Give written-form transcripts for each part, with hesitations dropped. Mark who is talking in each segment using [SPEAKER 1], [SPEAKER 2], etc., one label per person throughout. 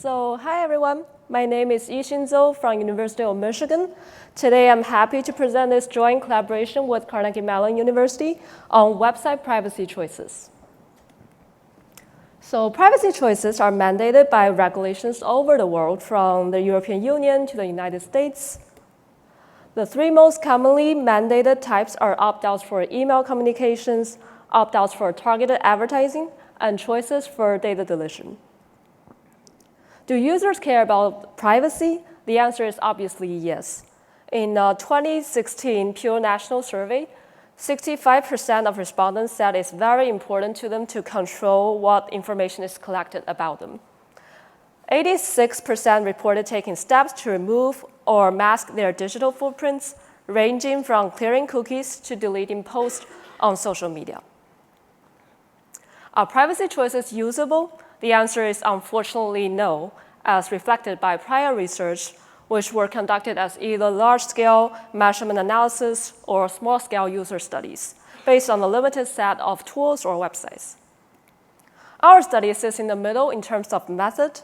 [SPEAKER 1] Hi everyone. My name is Yixin from University of Michigan. Today I'm happy to present this joint collaboration with Carnegie Mellon University on website privacy choices. So privacy choices are mandated by regulations all over the world, from the European Union to the United States. The three most commonly mandated types are opt-outs for email communications, opt-outs for targeted advertising, and choices for data deletion. Do users care about privacy? The answer is obviously yes. In a 2016 Pew National Survey, 65% of respondents said it's very important to them to control what information is collected about them. 86% reported taking steps to remove or mask their digital footprints, ranging from clearing cookies to deleting posts on social media. Are privacy choices usable? The answer is unfortunately no, as reflected by prior research, which were conducted as either large-scale measurement analysis or small-scale user studies, based on a limited set of tools or websites. Our study sits in the middle in terms of method.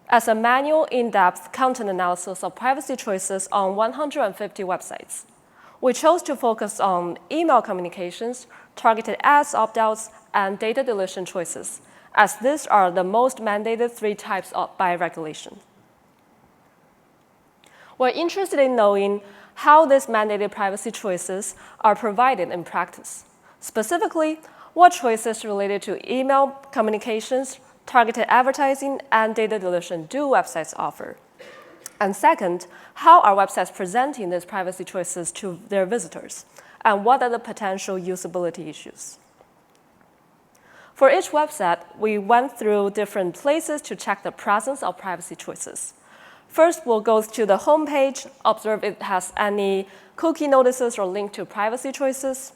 [SPEAKER 1] As a manual, in-depth content analysis of privacy choices on 150 websites, we chose to focus on email communications, targeted ads opt-outs, and data deletion choices, as these are the most mandated three types by regulation. We're interested in knowing how these mandated privacy choices are provided in practice. Specifically, what choices related to email communications, targeted advertising, and data deletion do websites offer? And second, how are websites presenting these privacy choices to their visitors? And what are the potential usability issues? For each website, we went through different places to check the presence of privacy choices. First, we'll go to the home page, observe if it has any cookie notices or link to privacy choices.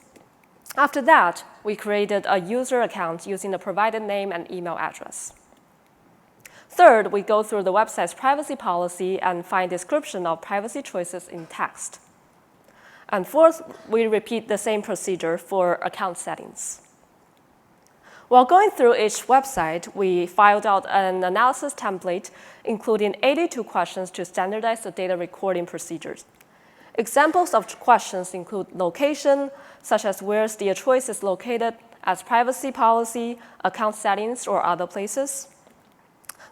[SPEAKER 1] After that, we created a user account using the provided name and email address. Third, we go through the website's privacy policy and find description of privacy choices in text. And fourth, we repeat the same procedure for account settings. While going through each website, we filed out an analysis template, including 82 questions to standardize the data recording procedures. Examples of questions include location, such as where the choice is located, as privacy policy, account settings, or other places.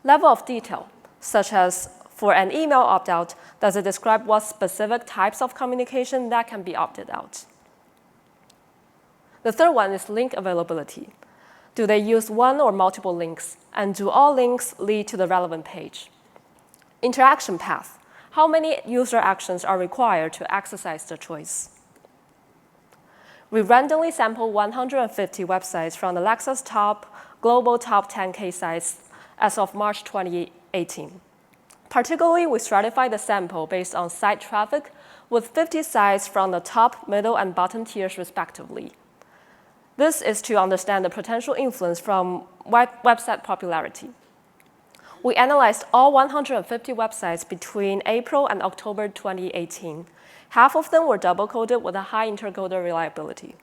[SPEAKER 1] Level of detail, such as for an email opt-out, does it describe what specific types of communication that can be opted out? The third one is link availability. Do they use one or multiple links? And do all links lead to the relevant page? Interaction path. How many user actions are required to exercise the choice? We randomly sampled 150 websites from the Lexis global top 10K sites as of March 2018. Particularly, we stratified the sample based on site traffic, with 50 sites from the top, middle, and bottom tiers respectively. This is to understand the potential influence from website popularity. We analyzed all 150 websites between April and October 2018. Half of them were double-coded with a high intercoder reliability.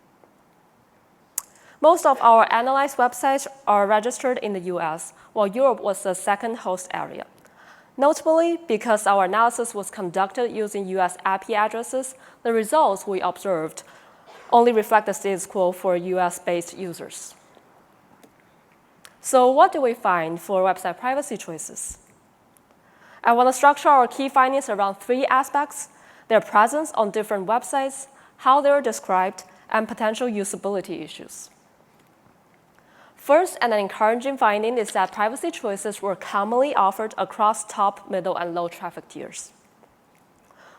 [SPEAKER 1] Most of our analyzed websites are registered in the US, while Europe was the second host area. Notably, because our analysis was conducted using US IP addresses, the results we observed only reflect the status quo for US-based users. So what do we find for website privacy choices? I want to structure our key findings around three aspects: their presence on different websites, how they're described, and potential usability issues. First, and an encouraging finding is that privacy choices were commonly offered across top, middle, and low traffic tiers.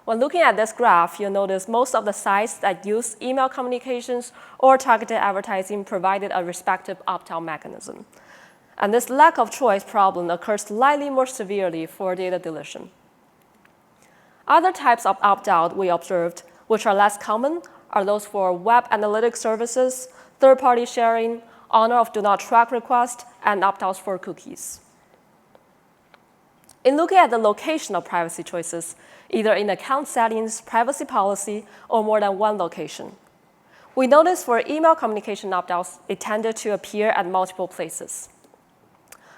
[SPEAKER 1] When looking at this graph, you'll notice most of the sites that use email communications or targeted advertising provided a respective opt-out mechanism. And this lack of choice problem occurs slightly more severely for data deletion. Other types of opt-out we observed, which are less common, are those for web analytics services, third-party sharing, honor of do not track request, and opt-outs for cookies. In looking at the location of privacy choices, either in account settings, privacy policy, or more than one location, we noticed for email communication opt-outs, it tended to appear at multiple places.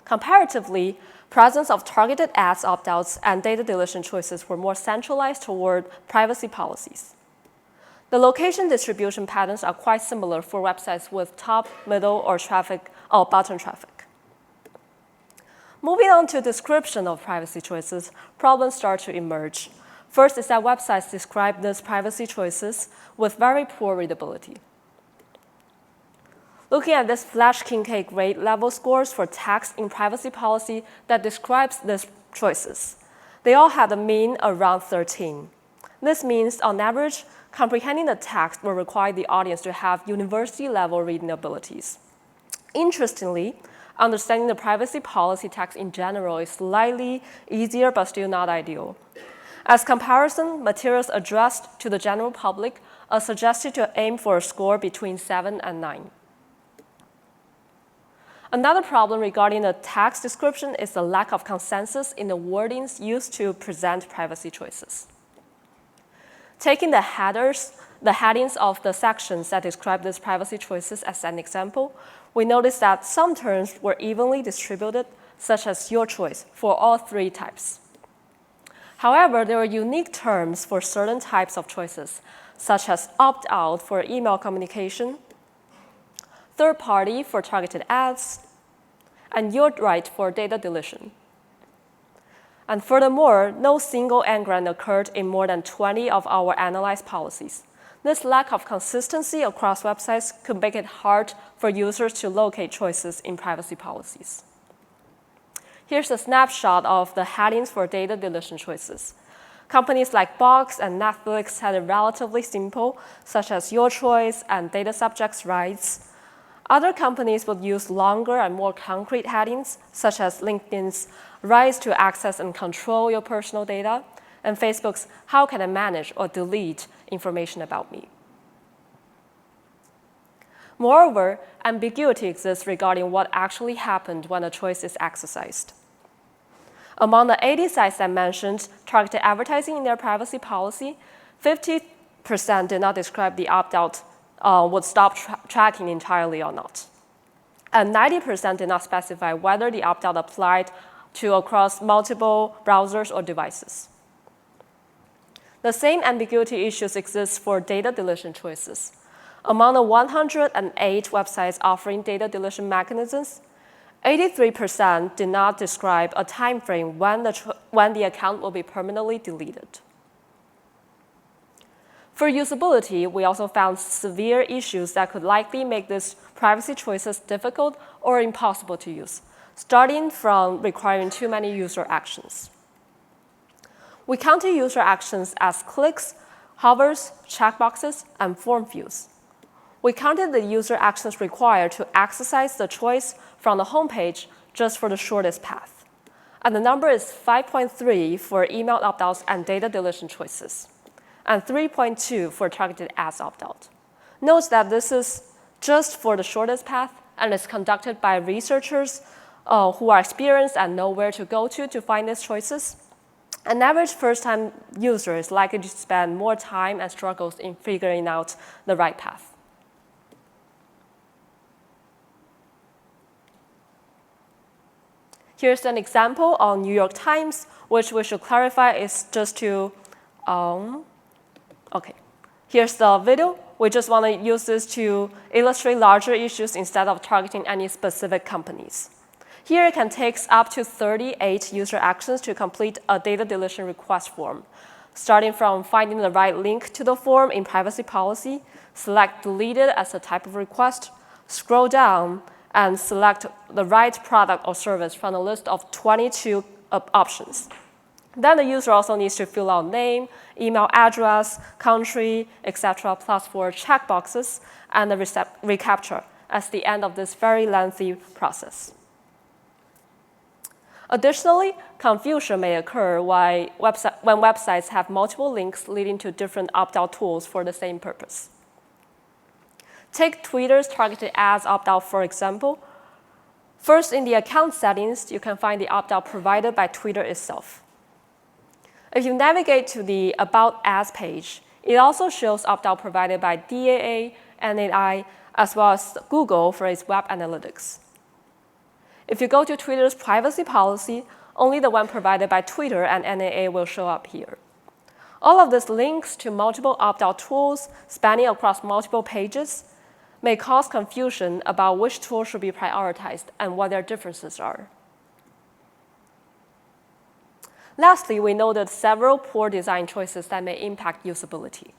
[SPEAKER 1] Comparatively, presence of targeted ads opt-outs and data deletion choices were more centralized toward privacy policies. The location distribution patterns are quite similar for websites with top, middle, or bottom traffic. Moving on to description of privacy choices, problems start to emerge. First is that websites describe these privacy choices with very poor readability. Looking at this Flash Kincaid grade level scores for text in privacy policy that describes these choices, they all had a mean around 13. This means, on average, comprehending the text will require the audience to have university-level reading abilities. Interestingly, understanding the privacy policy text in general is slightly easier but still not ideal. As comparison, materials addressed to the general public are suggested to aim for a score between 7 and 9. Another problem regarding the text description is the lack of consensus in the wordings used to present privacy choices. Taking the headings of the sections that describe these privacy choices as an example, we notice that some terms were evenly distributed, such as your choice, for all three types. However, there were unique terms for certain types of choices, such as opt-out for email communication, third party for targeted ads, and your right for data deletion. And furthermore, no single engram occurred in more than 20 of our analyzed policies. This lack of consistency across websites could make it hard for users to locate choices in privacy policies. Here's a snapshot of the headings for data deletion choices. Companies like Box and Netflix had it relatively simple, such as your choice and data subjects' rights. Other companies would use longer and more concrete headings, such as LinkedIn's rights to access and control your personal data, and Facebook's how can I manage or delete information about me. Moreover, ambiguity exists regarding what actually happened when a choice is exercised. Among the 80 sites that mentioned targeted advertising in their privacy policy, 50% did not describe the opt-out would stop tracking entirely or not. And 90% did not specify whether the opt-out applied to across multiple browsers or devices. The same ambiguity issues exist for data deletion choices. Among the 108 websites offering data deletion mechanisms, 83% did not describe a time frame when the account will be permanently deleted. For usability, we also found severe issues that could likely make these privacy choices difficult or impossible to use, starting from requiring too many user actions. We counted user actions as clicks, hovers, checkboxes, and form views. We counted the user actions required to exercise the choice from the home page just for the shortest path. And the number is 5.3 for email opt-outs and data deletion choices, and 3.2 for targeted ads opt-out. Note that this is just for the shortest path and is conducted by researchers who are experienced and know where to go to find these choices. An average first-time user is likely to spend more time and struggles in figuring out the right path. Here's an example on New York Times, which we should clarify is just to, OK. Here's the video. We just want to use this to illustrate larger issues instead of targeting any specific companies. Here, it can take up to 38 user actions to complete a data deletion request form, starting from finding the right link to the form in privacy policy, select deleted as a type of request, scroll down, and select the right product or service from a list of 22 options. Then the user also needs to fill out name, email address, country, etc., plus 4 checkboxes and the reCAPTCHA as the end of this very lengthy process. Additionally, confusion may occur when websites have multiple links leading to different opt-out tools for the same purpose. Take Twitter's targeted ads opt-out, for example. First, in the account settings, you can find the opt-out provided by Twitter itself. If you navigate to the About Ads page, it also shows opt-out provided by DAA, NAI, as well as Google for its web analytics. If you go to Twitter's privacy policy, only the one provided by Twitter and NAA will show up here. All of this links to multiple opt-out tools spanning across multiple pages may cause confusion about which tool should be prioritized and what their differences are. Lastly, we noted several poor design choices that may impact usability.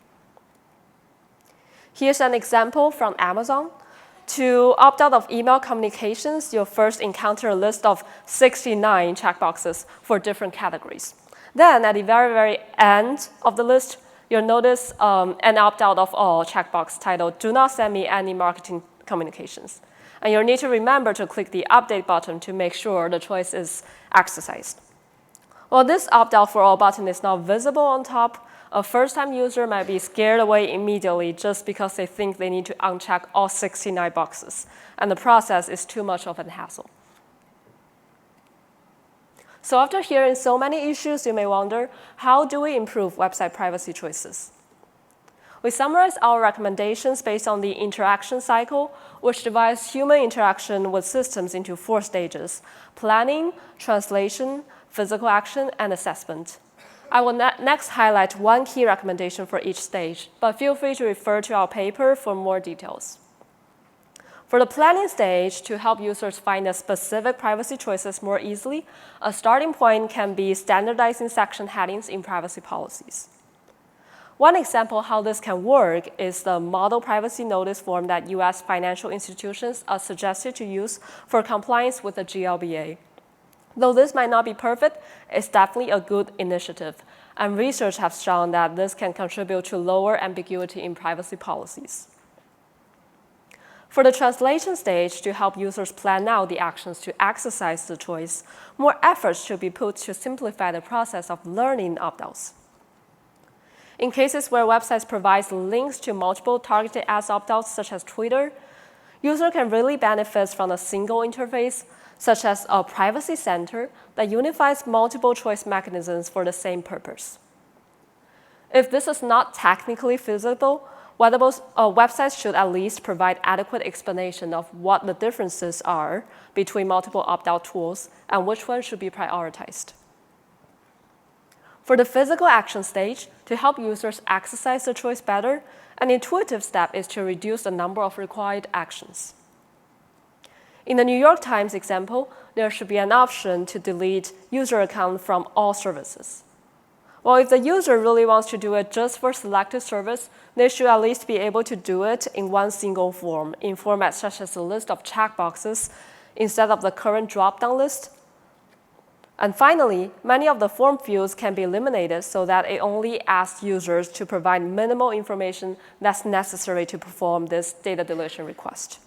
[SPEAKER 1] Here's an example from Amazon. To opt out of email communications, you'll first encounter a list of 69 checkboxes for different categories. Then, at the very, very end of the list, you'll notice an opt-out of all checkbox titled "Do not send me any marketing communications." And you'll need to remember to click the update button to make sure the choice is exercised. While this opt-out for all button is not visible on top, a first-time user might be scared away immediately just because they think they need to uncheck all 69 boxes, and the process is too much of a hassle. So after hearing so many issues, you may wonder, how do we improve website privacy choices? We summarize our recommendations based on the interaction cycle, which divides human interaction with systems into 4 stages: planning, translation, physical action, and assessment. I will next highlight one key recommendation for each stage, but feel free to refer to our paper for more details. For the planning stage, to help users find the specific privacy choices more easily, a starting point can be standardizing section headings in privacy policies. One example how this can work is the model privacy notice form that US financial institutions are suggested to use for compliance with the GLBA. Though this might not be perfect, it's definitely a good initiative, and research has shown that this can contribute to lower ambiguity in privacy policies. For the translation stage, to help users plan out the actions to exercise the choice, more efforts should be put to simplify the process of learning opt-outs. In cases where websites provide links to multiple targeted ads opt-outs, such as Twitter, users can really benefit from a single interface, such as a privacy center that unifies multiple choice mechanisms for the same purpose. If this is not technically feasible, websites should at least provide adequate explanation of what the differences are between multiple opt-out tools and which one should be prioritized. For the physical action stage, to help users exercise the choice better, an intuitive step is to reduce the number of required actions. In the New York Times example, there should be an option to delete user account from all services. Well, if the user really wants to do it just for selected service, they should at least be able to do it in one single form, in formats such as a list of checkboxes instead of the current drop-down list. And finally, many of the form fields can be eliminated so that it only asks users to provide minimal information that's necessary to perform this data deletion request.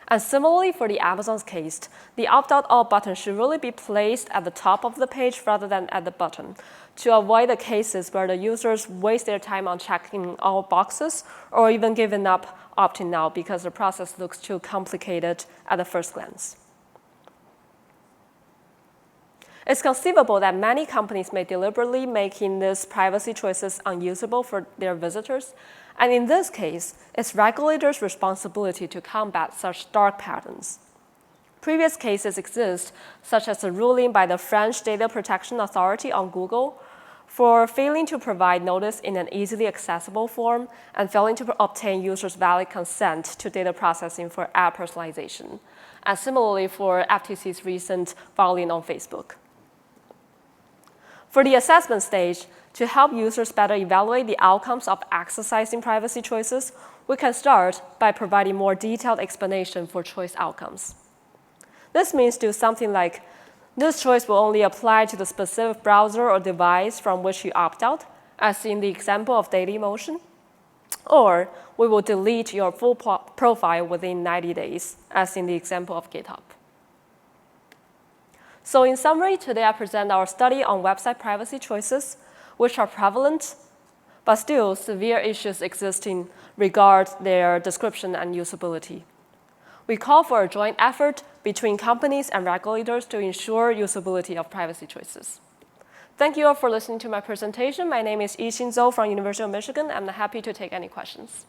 [SPEAKER 1] And similarly, for the Amazon's case, the opt-out all button should really be placed at the top of the page rather than at the bottom to avoid the cases where the users waste their time on checking all boxes or even giving up opting out because the process looks too complicated at the first glance. It's conceivable that many companies may deliberately making these privacy choices unusable for their visitors, and in this case, it's regulators' responsibility to combat such dark patterns. Previous cases exist, such as a ruling by the French Data Protection Authority on Google for failing to provide notice in an easily accessible form and failing to obtain users' valid consent to data processing for ad personalization, and similarly for FTC's recent filing on Facebook. For the assessment stage, to help users better evaluate the outcomes of exercising privacy choices, we can start by providing more detailed explanation for choice outcomes. This means do something like, this choice will only apply to the specific browser or device from which you opt out, as in the example of Dailymotion, or we will delete your full profile within 90 days, as in the example of GitHub. So in summary, today I present our study on website privacy choices, which are prevalent, but still severe issues existing regard their description and usability. We call for a joint effort between companies and regulators to ensure usability of privacy choices. Thank you all for listening to my presentation. My name is Yixin from University of Michigan. I'm happy to take any questions.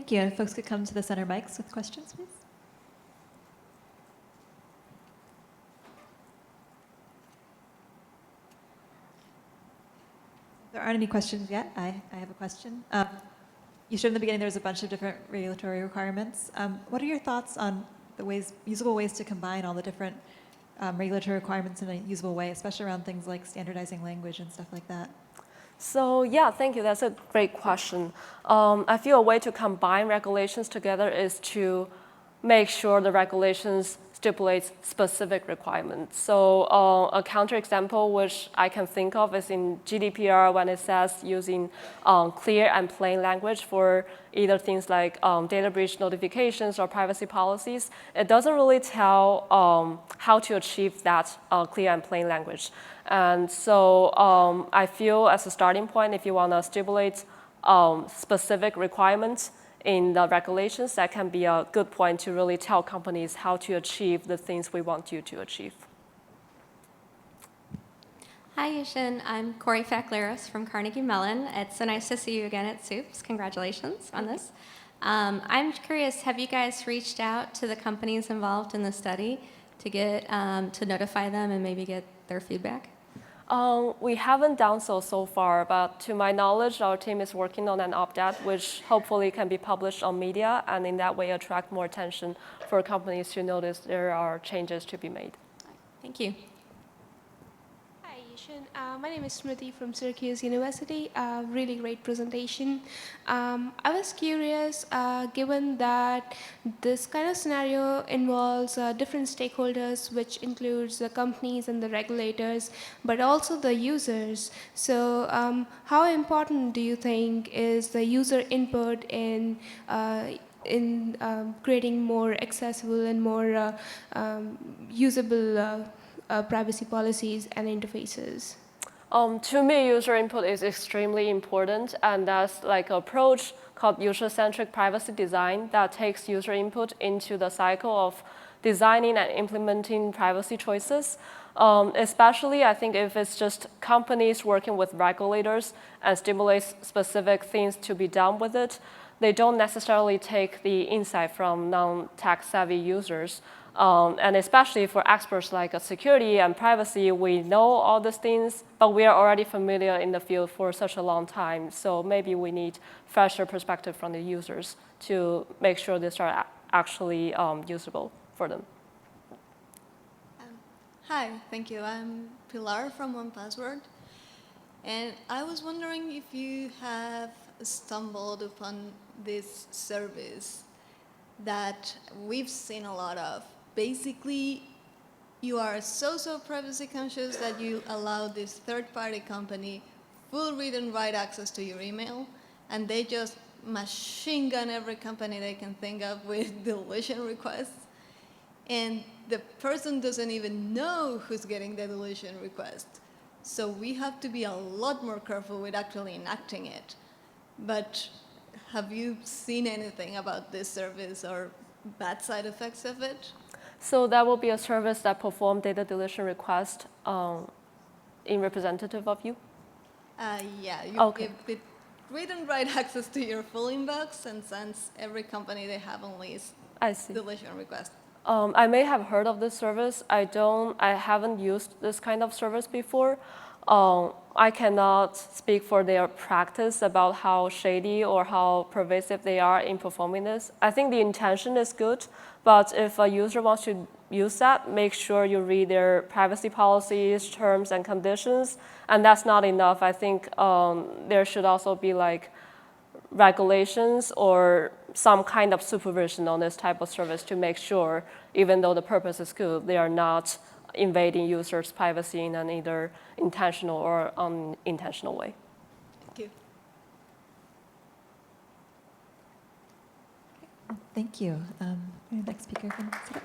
[SPEAKER 2] Thank you. And folks could come to the center mics with questions, please. If there aren't any questions yet, I have a question. You showed in the beginning there's a bunch of different regulatory requirements. What are your thoughts on the usable ways to combine all the different regulatory requirements in a usable way, especially around things like standardizing language and stuff like that?
[SPEAKER 1] So yeah, thank you. That's a great question. I feel a way to combine regulations together is to make sure the regulations stipulates specific requirements. So a counterexample which I can think of is in GDPR when it says using clear and plain language for either things like data breach notifications or privacy policies. It doesn't really tell how to achieve that clear and plain language. And so I feel as a starting point, if you want to stipulate specific requirements in the regulations, that can be a good point to really tell companies how to achieve the things we want you to achieve.
[SPEAKER 3] Hi, Yixin. I'm Corey Fackleros from Carnegie Mellon. It's so nice to see you again at SOUPS. Congratulations on this. I'm curious, have you guys reached out to the companies involved in the study to get to notify them and maybe get their feedback?
[SPEAKER 1] We haven't done so far, but to my knowledge, our team is working on an opt-out, which hopefully can be published on media, and in that way attract more attention for companies to notice there are changes to be made.
[SPEAKER 3] Thank you.
[SPEAKER 4] Hi, Yixin. My name is Smriti from Syracuse University. Really great presentation. I was curious, given that this kind of scenario involves different stakeholders, which includes the companies and the regulators, but also the users. So how important do you think is the user input in creating more accessible and more usable privacy policies and interfaces?
[SPEAKER 1] To me, user input is extremely important, and that's like an approach called user-centric privacy design that takes user input into the cycle of designing and implementing privacy choices. Especially, I think if it's just companies working with regulators and stimulates specific things to be done with it, they don't necessarily take the insight from non-tech savvy users. And especially for experts like security and privacy, we know all these things, but we are already familiar in the field for such a long time. So maybe we need fresher perspective from the users to make sure these are actually usable for them.
[SPEAKER 5] Hi, thank you. I'm Pilar from 1Password. And I was wondering if you have stumbled upon this service that we've seen a lot of. Basically, you are so privacy conscious that you allow this third-party company full read and write access to your email, and they just machine gun every company they can think of with deletion requests. And the person doesn't even know who's getting the deletion request. So we have to be a lot more careful with actually enacting it. But have you seen anything about this service or bad side effects of it?
[SPEAKER 1] So that will be a service that performs data deletion request in representative of you?
[SPEAKER 5] Yeah, you
[SPEAKER 1] Okay.
[SPEAKER 5] give it read and write access to your full inbox, and since every company they have only
[SPEAKER 1] I see.
[SPEAKER 5] deletion request.
[SPEAKER 1] I may have heard of this service. I haven't used this kind of service before. I cannot speak for their practice about how shady or how pervasive they are in performing this. I think the intention is good, but if a user wants to use that, make sure you read their privacy policies, terms and conditions, and that's not enough. I think there should also be like regulations or some kind of supervision on this type of service to make sure, even though the purpose is good, they are not invading users' privacy in an either intentional or unintentional way.
[SPEAKER 5] Thank you.
[SPEAKER 2] Thank you. Next speaker can sit up.